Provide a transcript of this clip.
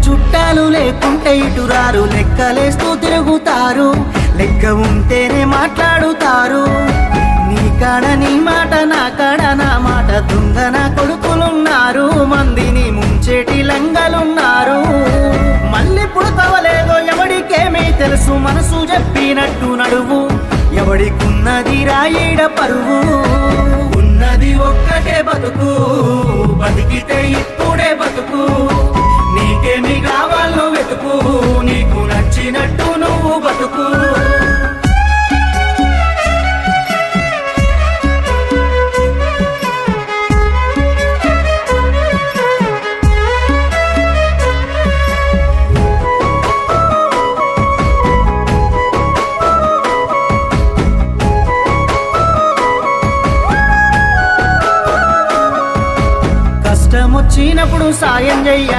చుట్టాలు లేకుంటే ఇటురారు, లెక్కలేస్తూ తిరుగుతారు, లెక్క ఉంటేనే మాట్లాడుతారు. నీ కాడ నీ మాట, నా కాడ నా మాట, దొంగన కొడుకులున్నారు, మందిని ముంచేటి లంగలున్నారు. మళ్ళీ పుడతవలేదో ఎవడికేమీ తెలుసు, మనసు చెప్పినట్టు నడువు, ఎవడికున్నది రాయిడ పరువు. ఉన్నది ఒక్కటే బతుకు, బతికితే ఇప్పుడే బతుకు, నీకేమి కావాలో వెతుకు, నీకు నచ్చినట్టు నువ్వు బతుకు. కష్టమొచ్చినప్పుడు సాయం చెయ్య,